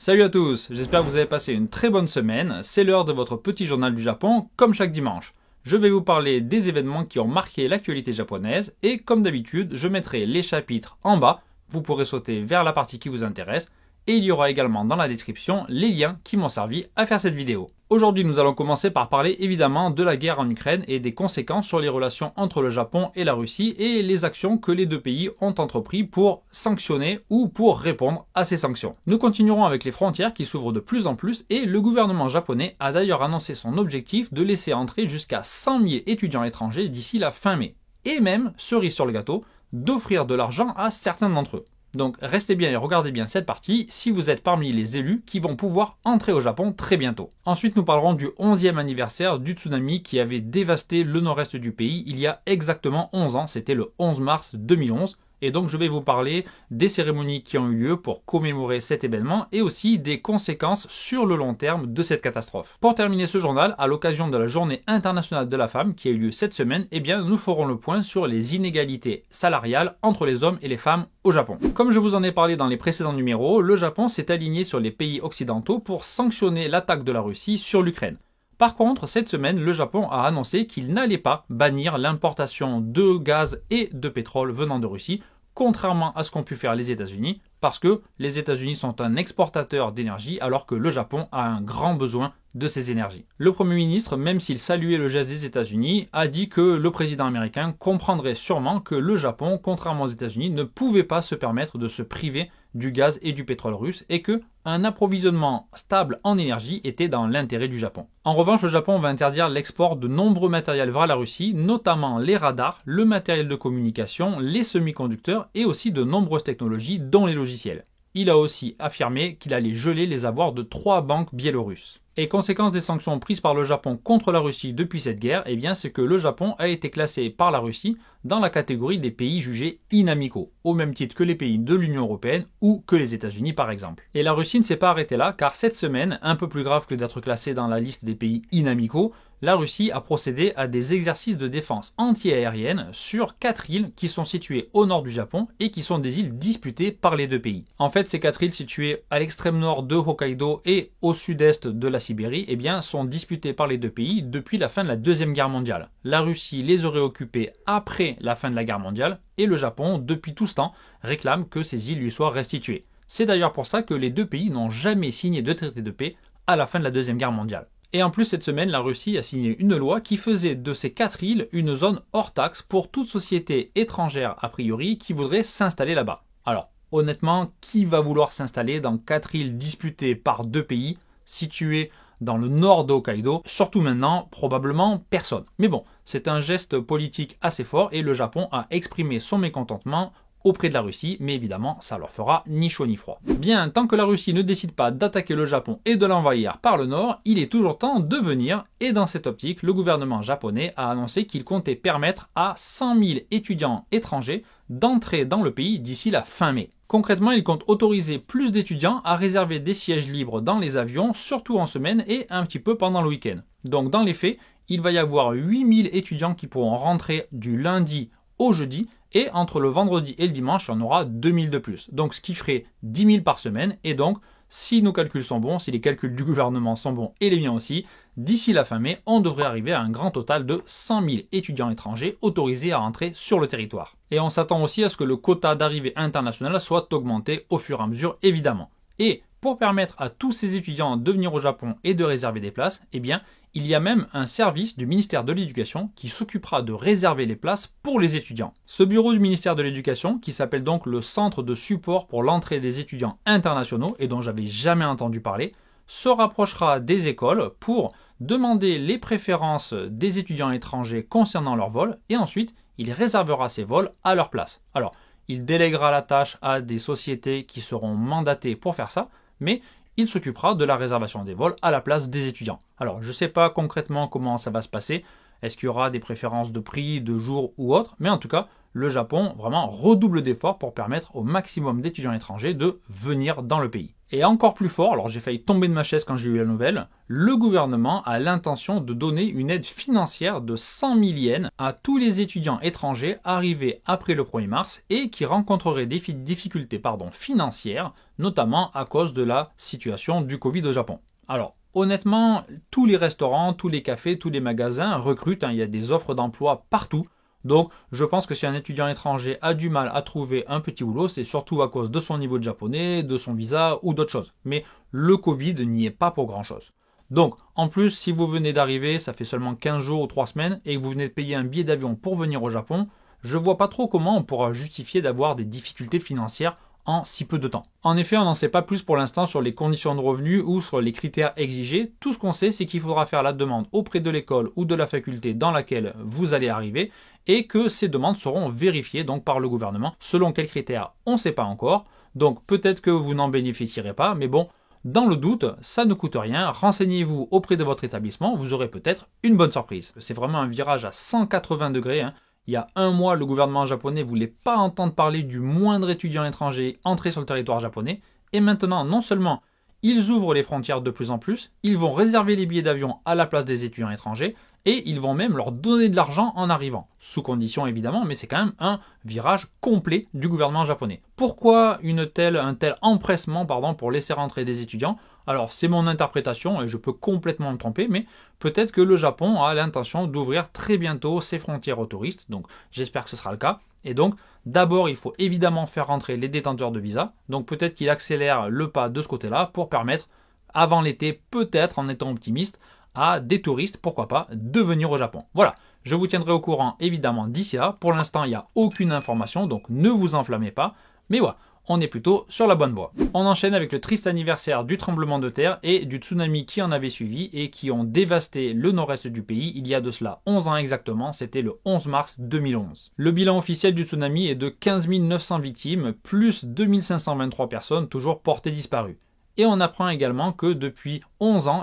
Salut à tous, j'espère que vous avez passé une très bonne semaine. C'est l'heure de votre petit journal du Japon, comme chaque dimanche. Je vais vous parler des événements qui ont marqué l'actualité japonaise et comme d'habitude, je mettrai les chapitres en bas. Vous pourrez sauter vers la partie qui vous intéresse et il y aura également dans la description les liens qui m'ont servi à faire cette vidéo. Aujourd'hui, nous allons commencer par parler évidemment de la guerre en Ukraine et des conséquences sur les relations entre le Japon et la Russie et les actions que les deux pays ont entrepris pour sanctionner ou pour répondre à ces sanctions. Nous continuerons avec les frontières qui s'ouvrent de plus en plus et le gouvernement japonais a d'ailleurs annoncé son objectif de laisser entrer jusqu'à 100 000 étudiants étrangers d'ici la fin mai. Et même, cerise sur le gâteau, d'offrir de l'argent à certains d'entre eux. Donc restez bien et regardez bien cette partie si vous êtes parmi les élus qui vont pouvoir entrer au Japon très bientôt. Ensuite nous parlerons du 11e anniversaire du tsunami qui avait dévasté le nord-est du pays il y a exactement 11 ans, c'était le 11 mars 2011. Et donc je vais vous parler des cérémonies qui ont eu lieu pour commémorer cet événement et aussi des conséquences sur le long terme de cette catastrophe. Pour terminer ce journal, à l'occasion de la journée internationale de la femme qui a eu lieu cette semaine, eh bien nous ferons le point sur les inégalités salariales entre les hommes et les femmes au Japon. Comme je vous en ai parlé dans les précédents numéros, le Japon s'est aligné sur les pays occidentaux pour sanctionner l'attaque de la Russie sur l'Ukraine. Par contre, cette semaine, le Japon a annoncé qu'il n'allait pas bannir l'importation de gaz et de pétrole venant de Russie, contrairement à ce qu'ont pu faire les États-Unis, parce que les États-Unis sont un exportateur d'énergie alors que le Japon a un grand besoin de ces énergies. Le Premier ministre, même s'il saluait le geste des États-Unis, a dit que le président américain comprendrait sûrement que le Japon, contrairement aux États-Unis, ne pouvait pas se permettre de se priver du gaz et du pétrole russe et que un approvisionnement stable en énergie était dans l'intérêt du Japon. En revanche, le Japon va interdire l'export de nombreux matériels vers la Russie, notamment les radars, le matériel de communication, les semi-conducteurs et aussi de nombreuses technologies, dont les logiciels. Il a aussi affirmé qu'il allait geler les avoirs de 3 banques biélorusses. Et conséquence des sanctions prises par le Japon contre la Russie depuis cette guerre, eh bien c'est que le Japon a été classé par la Russie dans la catégorie des pays jugés inamicaux, au même titre que les pays de l'Union européenne ou que les États-Unis par exemple. Et la Russie ne s'est pas arrêtée là, car cette semaine, un peu plus grave que d'être classé dans la liste des pays inamicaux, la Russie a procédé à des exercices de défense anti-aérienne sur 4 îles qui sont situées au nord du Japon et qui sont des îles disputées par les deux pays. En fait, ces 4 îles situées à l'extrême nord de Hokkaido et au sud-est de la Sibérie, eh bien, sont disputées par les deux pays depuis la fin de la Deuxième Guerre mondiale. La Russie les aurait occupées après la fin de la guerre mondiale et le Japon, depuis tout ce temps, réclame que ces îles lui soient restituées. C'est d'ailleurs pour ça que les deux pays n'ont jamais signé de traité de paix à la fin de la Deuxième Guerre mondiale. Et en plus, cette semaine, la Russie a signé une loi qui faisait de ces 4 îles une zone hors taxe pour toute société étrangère a priori qui voudrait s'installer là-bas. Alors, honnêtement, qui va vouloir s'installer dans 4 îles disputées par deux pays situées dans le nord de Hokkaido? Surtout maintenant, probablement personne. Mais bon, c'est un geste politique assez fort et le Japon a exprimé son mécontentement auprès de la Russie, mais évidemment, ça leur fera ni chaud ni froid. Bien, tant que la Russie ne décide pas d'attaquer le Japon et de l'envahir par le nord, il est toujours temps de venir, et dans cette optique, le gouvernement japonais a annoncé qu'il comptait permettre à 100 000 étudiants étrangers d'entrer dans le pays d'ici la fin mai. Concrètement, il compte autoriser plus d'étudiants à réserver des sièges libres dans les avions, surtout en semaine et un petit peu pendant le week-end. Donc dans les faits, il va y avoir 8 000 étudiants qui pourront rentrer du lundi au jeudi, et entre le vendredi et le dimanche, il y en aura 2000 de plus. Donc ce qui ferait 10 000 par semaine, et donc si nos calculs sont bons, si les calculs du gouvernement sont bons et les miens aussi, d'ici la fin mai, on devrait arriver à un grand total de 100 000 étudiants étrangers autorisés à rentrer sur le territoire. Et on s'attend aussi à ce que le quota d'arrivée internationale soit augmenté au fur et à mesure, évidemment. Et pour permettre à tous ces étudiants de venir au Japon et de réserver des places, eh bien, il y a même un service du ministère de l'Éducation qui s'occupera de réserver les places pour les étudiants. Ce bureau du ministère de l'Éducation, qui s'appelle donc le Centre de support pour l'entrée des étudiants internationaux et dont j'avais jamais entendu parler, se rapprochera des écoles pour demander les préférences des étudiants étrangers concernant leur vol et ensuite il réservera ces vols à leur place. Alors, il déléguera la tâche à des sociétés qui seront mandatées pour faire ça, mais il s'occupera de la réservation des vols à la place des étudiants. Alors, je ne sais pas concrètement comment ça va se passer. Est-ce qu'il y aura des préférences de prix, de jour ou autre? Mais en tout cas, le Japon vraiment redouble d'efforts pour permettre au maximum d'étudiants étrangers de venir dans le pays. Et encore plus fort, alors j'ai failli tomber de ma chaise quand j'ai eu la nouvelle, le gouvernement a l'intention de donner une aide financière de 100 000 yens à tous les étudiants étrangers arrivés après le 1er mars et qui rencontreraient des difficultés financières, notamment à cause de la situation du Covid au Japon. Alors, honnêtement, tous les restaurants, tous les cafés, tous les magasins recrutent, il y a des offres d'emploi partout. Donc, je pense que si un étudiant étranger a du mal à trouver un petit boulot, c'est surtout à cause de son niveau de japonais, de son visa ou d'autres choses. Mais le Covid n'y est pas pour grand-chose. Donc, en plus, si vous venez d'arriver, ça fait seulement 15 jours ou 3 semaines, et que vous venez de payer un billet d'avion pour venir au Japon, je vois pas trop comment on pourra justifier d'avoir des difficultés financières en si peu de temps. En effet, on n'en sait pas plus pour l'instant sur les conditions de revenus ou sur les critères exigés. Tout ce qu'on sait, c'est qu'il faudra faire la demande auprès de l'école ou de la faculté dans laquelle vous allez arriver et que ces demandes seront vérifiées donc par le gouvernement. Selon quels critères, on ne sait pas encore. Donc peut-être que vous n'en bénéficierez pas, mais bon, dans le doute, ça ne coûte rien. Renseignez-vous auprès de votre établissement, vous aurez peut-être une bonne surprise. C'est vraiment un virage à 180 degrés. Il y a un mois, le gouvernement japonais ne voulait pas entendre parler du moindre étudiant étranger entré sur le territoire japonais. Et maintenant, non seulement ils ouvrent les frontières de plus en plus, ils vont réserver les billets d'avion à la place des étudiants étrangers et ils vont même leur donner de l'argent en arrivant. Sous condition évidemment, mais c'est quand même un virage complet du gouvernement japonais. Pourquoi un tel empressement pour laisser rentrer des étudiants ? Alors c'est mon interprétation et je peux complètement me tromper, mais peut-être que le Japon a l'intention d'ouvrir très bientôt ses frontières aux touristes, donc j'espère que ce sera le cas. Et donc d'abord il faut évidemment faire rentrer les détenteurs de visa, donc peut-être qu'il accélère le pas de ce côté-là pour permettre avant l'été, peut-être en étant optimiste, à des touristes, pourquoi pas, de venir au Japon. Voilà, je vous tiendrai au courant évidemment d'ici là. Pour l'instant, il n'y a aucune information, donc ne vous enflammez pas. Mais voilà, on est plutôt sur la bonne voie. On enchaîne avec le triste anniversaire du tremblement de terre et du tsunami qui en avait suivi et qui ont dévasté le nord-est du pays il y a de cela 11 ans exactement, c'était le 11 mars 2011. Le bilan officiel du tsunami est de 15 900 victimes, plus 2523 personnes toujours portées disparues. Et on apprend également que depuis 11 ans,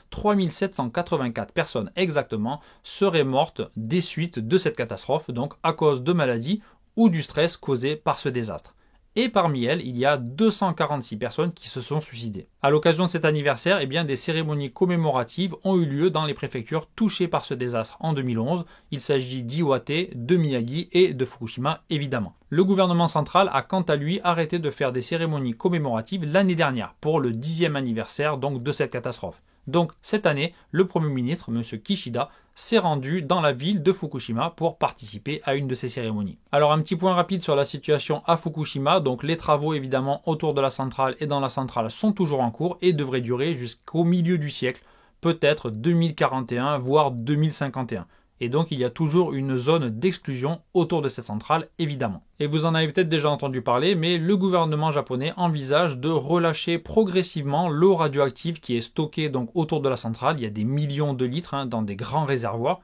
3784 personnes exactement seraient mortes des suites de cette catastrophe, donc à cause de maladies ou du stress causé par ce désastre. Et parmi elles, il y a 246 personnes qui se sont suicidées. À l'occasion de cet anniversaire, des cérémonies commémoratives ont eu lieu dans les préfectures touchées par ce désastre en 2011. Il s'agit d'Iwate, de Miyagi et de Fukushima évidemment. Le gouvernement central a quant à lui arrêté de faire des cérémonies commémoratives l'année dernière pour le 10e anniversaire donc de cette catastrophe. Donc cette année, le Premier ministre, M. Kishida, s'est rendu dans la ville de Fukushima pour participer à une de ces cérémonies. Alors un petit point rapide sur la situation à Fukushima, donc les travaux évidemment autour de la centrale et dans la centrale sont toujours en cours et devraient durer jusqu'au milieu du siècle, peut-être 2041 voire 2051. Et donc il y a toujours une zone d'exclusion autour de cette centrale évidemment. Et vous en avez peut-être déjà entendu parler, mais le gouvernement japonais envisage de relâcher progressivement l'eau radioactive qui est stockée donc autour de la centrale. Il y a des millions de litres dans des grands réservoirs.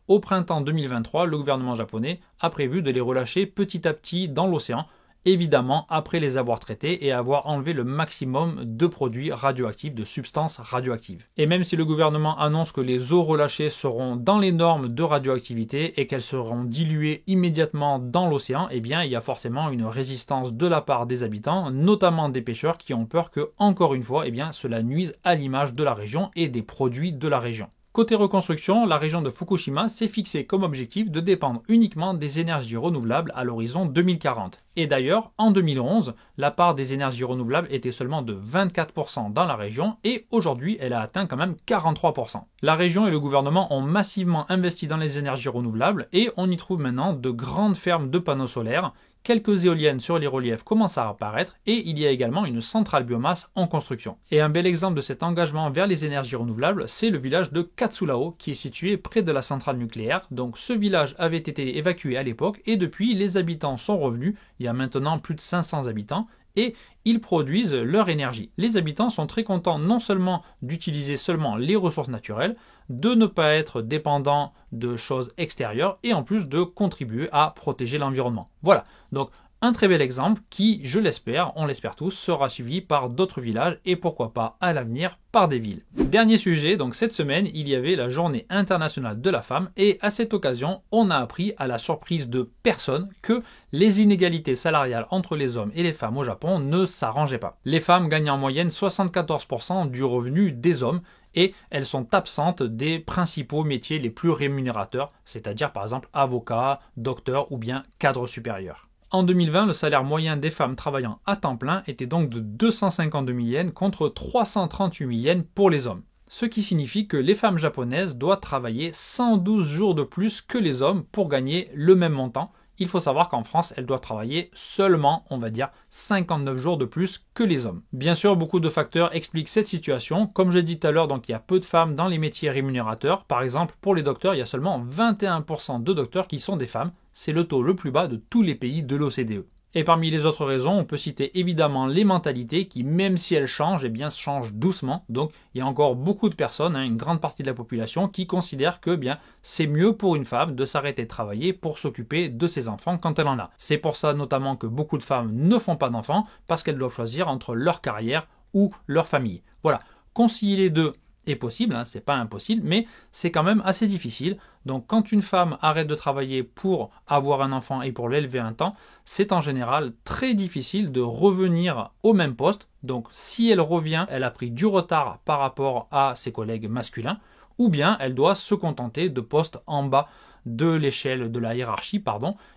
Au printemps 2023, le gouvernement japonais a prévu de les relâcher petit à petit dans l'océan. Évidemment après les avoir traités et avoir enlevé le maximum de produits radioactifs, de substances radioactives. Et même si le gouvernement annonce que les eaux relâchées seront dans les normes de radioactivité et qu'elles seront diluées immédiatement dans l'océan, il y a forcément une résistance de la part des habitants, notamment des pêcheurs qui ont peur que, encore une fois, cela nuise à l'image de la région et des produits de la région. Côté reconstruction, la région de Fukushima s'est fixée comme objectif de dépendre uniquement des énergies renouvelables à l'horizon 2040. Et d'ailleurs, en 2011, la part des énergies renouvelables était seulement de 24% dans la région et aujourd'hui, elle a atteint quand même 43%. La région et le gouvernement ont massivement investi dans les énergies renouvelables et on y trouve maintenant de grandes fermes de panneaux solaires. Quelques éoliennes sur les reliefs commencent à apparaître et il y a également une centrale biomasse en construction. Et un bel exemple de cet engagement vers les énergies renouvelables, c'est le village de Katsulao qui est situé près de la centrale nucléaire. Donc ce village avait été évacué à l'époque et depuis les habitants sont revenus, il y a maintenant plus de 500 habitants et ils produisent leur énergie. Les habitants sont très contents non seulement d'utiliser seulement les ressources naturelles, de ne pas être dépendants de choses extérieures et en plus de contribuer à protéger l'environnement. Voilà, donc Un très bel exemple qui, je l'espère, on l'espère tous, sera suivi par d'autres villages et pourquoi pas à l'avenir par des villes. Dernier sujet, donc cette semaine, il y avait la journée internationale de la femme et à cette occasion, on a appris à la surprise de personne que les inégalités salariales entre les hommes et les femmes au Japon ne s'arrangeaient pas. Les femmes gagnent en moyenne 74% du revenu des hommes et elles sont absentes des principaux métiers les plus rémunérateurs, c'est-à-dire par exemple avocat, docteur ou bien cadre supérieur. En 2020, le salaire moyen des femmes travaillant à temps plein était donc de 252 000 yens contre 338 000 yens pour les hommes. Ce qui signifie que les femmes japonaises doivent travailler 112 jours de plus que les hommes pour gagner le même montant. Il faut savoir qu'en France, elles doivent travailler seulement, on va dire, 59 jours de plus que les hommes. Bien sûr, beaucoup de facteurs expliquent cette situation. Comme je l'ai dit tout à l'heure, donc il y a peu de femmes dans les métiers rémunérateurs. Par exemple, pour les docteurs, il y a seulement 21% de docteurs qui sont des femmes. C'est le taux le plus bas de tous les pays de l'OCDE. Et parmi les autres raisons, on peut citer évidemment les mentalités qui, même si elles changent, eh bien, changent doucement. Donc, il y a encore beaucoup de personnes, une grande partie de la population, qui considèrent que c'est mieux pour une femme de s'arrêter de travailler pour s'occuper de ses enfants quand elle en a. C'est pour ça notamment que beaucoup de femmes ne font pas d'enfants parce qu'elles doivent choisir entre leur carrière ou leur famille. Voilà, concilier les deux est possible, c'est pas impossible, mais c'est quand même assez difficile. Donc quand une femme arrête de travailler pour avoir un enfant et pour l'élever un temps, c'est en général très difficile de revenir au même poste. Donc si elle revient, elle a pris du retard par rapport à ses collègues masculins, ou bien elle doit se contenter de postes en bas de l'échelle de la hiérarchie,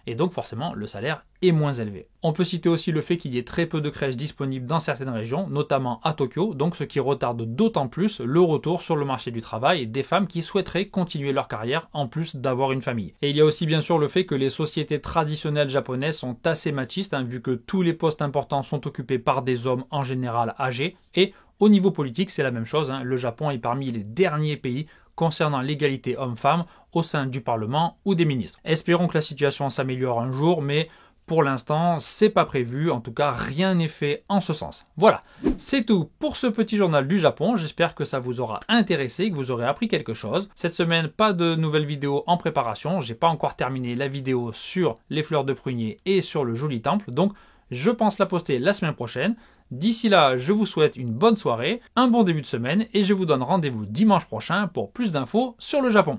et donc forcément le salaire est moins élevé. On peut citer aussi le fait qu'il y ait très peu de crèches disponibles dans certaines régions, notamment à Tokyo, donc ce qui retarde d'autant plus le retour sur le marché du travail des femmes qui souhaiteraient continuer leur carrière en plus d'avoir une famille. Et il y a aussi bien sûr le fait que les sociétés traditionnelles japonaises sont assez machistes, vu que tous les postes importants sont occupés par des hommes en général âgés, et au niveau politique c'est la même chose, le Japon est parmi les derniers pays concernant l'égalité homme-femme au sein du Parlement ou des ministres. Espérons que la situation s'améliore un jour, mais pour l'instant, c'est pas prévu. En tout cas, rien n'est fait en ce sens. Voilà, c'est tout pour ce petit journal du Japon. J'espère que ça vous aura intéressé, que vous aurez appris quelque chose. Cette semaine, pas de nouvelles vidéos en préparation. J'ai pas encore terminé la vidéo sur les fleurs de prunier et sur le joli temple, donc je pense la poster la semaine prochaine. D'ici là, je vous souhaite une bonne soirée, un bon début de semaine et je vous donne rendez-vous dimanche prochain pour plus d'infos sur le Japon.